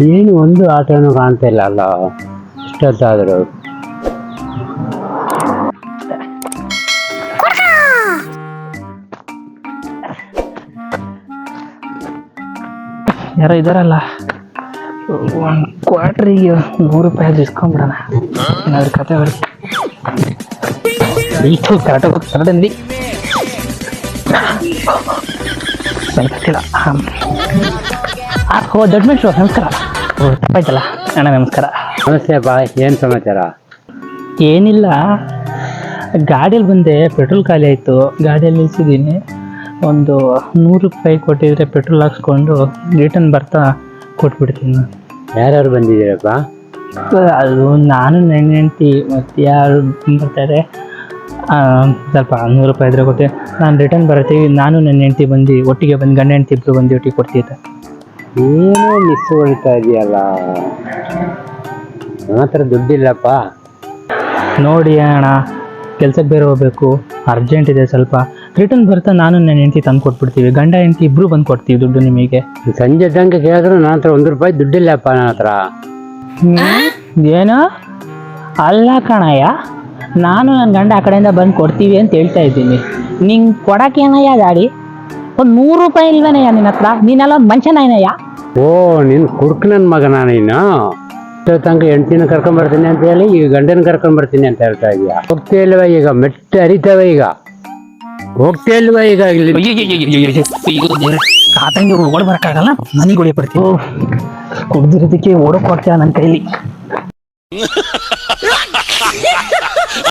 ಏನು ಒಂದು ಆಟೋನು ಕಾಣ್ತಾ ಇಲ್ಲ ಅಲ್ಲ ಇಷ್ಟೊತ್ತಾದರೂ. ಯಾರೋ ಇದಾರಲ್ಲ, ಒಂದು ಕ್ವಾರ್ಟ್ರಿಗೆ 100 ರೂಪಾಯಿ ಇಸ್ಕೊಂಬಿಡೋಣ. ಏನಾದ್ರು ಕತೆ ಬರುತ್ತೆ. ಕರೆಕ್ಟಾಗಿ ಗೊತ್ತಿಲ್ಲ. ಓ ದೊಡ್ಡ ಮೆಟ್ರು, ನಮಸ್ಕಾರ. ಓ ತಪ್ಪಾಯ್ತಲ್ಲ ಅಣ್ಣ, ನಮಸ್ಕಾರ. ನಮಸ್ತೆ ಬಾ, ಏನು ಸಮಾಚಾರ? ಏನಿಲ್ಲ, ಗಾಡಿಯಲ್ಲಿ ಬಂದೆ, ಪೆಟ್ರೋಲ್ ಖಾಲಿ ಆಯಿತು, ಗಾಡಿಯಲ್ಲಿ ನಿಲ್ಸಿದ್ದೀನಿ. ಒಂದು 100 ರೂಪಾಯಿ ಕೊಟ್ಟಿದ್ರೆ ಪೆಟ್ರೋಲ್ ಹಾಕ್ಸ್ಕೊಂಡು ರಿಟರ್ನ್ ಬರ್ತಾ ಕೊಟ್ಬಿಡ್ತೀನಿ. ಯಾರ್ಯಾರು ಬಂದಿದ್ದೀರಪ್ಪ? ಅದು ನಾನು, ನನ್ನ ಹೆಂಡ್ತಿ ಮತ್ತು ಯಾರು ಬರ್ತಾರೆ. ಸ್ವಲ್ಪ 100 ರೂಪಾಯಿ ಇದ್ರೆ ಕೊಟ್ಟೆ, ನಾನು ರಿಟರ್ನ್ ಬರ್ತೀವಿ. ನಾನು ನನ್ನ ಹೆಂಡ್ತಿ ಬಂದು ಒಟ್ಟಿಗೆ ಬಂದು, ಗಂಡ ಹೆಂಡ್ತಿ ಇಬ್ಬರು ಬಂದು ಒಟ್ಟಿಗೆ ಕೊಡ್ತಿದ್ದೆ. ಏನೋ ಮಿಸ್ ಹೊಡಿತಾ ಇದೆಯಲ್ಲ, ನನ್ನ ಹತ್ರ ದುಡ್ಡಿಲ್ಲಪ್ಪ. ನೋಡಿ ಅಣ್ಣ, ಕೆಲ್ಸಕ್ಕೆ ಬೇರೆ ಹೋಗ್ಬೇಕು, ಅರ್ಜೆಂಟ್ ಇದೆ ಸ್ವಲ್ಪ. ರಿಟರ್ನ್ ಬರ್ತಾ ನಾನು ನನ್ನ ಹೆಂಡ್ತಿ ತಂದು ಕೊಟ್ಬಿಡ್ತೀವಿ. ಗಂಡ ಹೆಂಡ್ತಿ ಇಬ್ಬರು ಬಂದು ಕೊಡ್ತೀವಿ ದುಡ್ಡು ನಿಮಗೆ. ಸಂಜೆ ತನಕ ಕೇಳಿದ್ರು ನನ್ನ ಹತ್ರ 1 ರೂಪಾಯಿ ದುಡ್ಡಿಲ್ಲಪ್ಪ ನನ್ನ ಹತ್ರ. ಏನು ಅಲ್ಲ ಕಣಯ್ಯ, ನಾನು ನನ್ನ ಗಂಡ ಆ ಕಡೆಯಿಂದ ಬಂದು ಕೊಡ್ತೀವಿ ಅಂತ ಹೇಳ್ತಾ ಇದ್ದೀನಿ. ನಿಂಗೆ ಕೊಡೋಕ್ಕೇನಯ್ಯ ಗಾಡಿ? ಒಂದು 100 ರೂಪಾಯಿ ಇಲ್ವೇನಯ್ಯ ನಿನ್ನ ಹತ್ರ? ನೀನೆಲ್ಲ ಒಂದು ಮನುಷ್ಯನೇನಯ್ಯ? ಓ, ನಿನ್ನ ಕುಡ್ಕ ನನ್ನ ಮಗನ ನೀನು? ಇಷ್ಟೋ ತನಕ ಹೆಂಡ್ತಿನ ಕರ್ಕೊಂಬರ್ತೀನಿ ಅಂತ ಹೇಳಿ ಈಗ ಗಂಡನ ಕರ್ಕೊಂಬರ್ತೀನಿ ಅಂತ ಹೇಳ್ತಾ ಇದೀಯ. ಹೋಗ್ತಾ ಇಲ್ವಾ ಈಗ? ಮೆಟ್ಟ ಹರಿತವೆ ಈಗ, ಹೋಗ್ತಾ ಇಲ್ವಾ ಈಗ? ತಾತಂಗೆ ಓಡ್ ಬರೋಕ್ಕಾಗಲ್ಲ, ನನಗೆ ಹೊಡಿ ಬರ್ತೀವಿ. ಕುಡ್ದಿರೋದಕ್ಕೆ ಓಡೋಕೆ ಹೋಗ್ತೀಯ ನನ್ನ ಕೈಲಿ.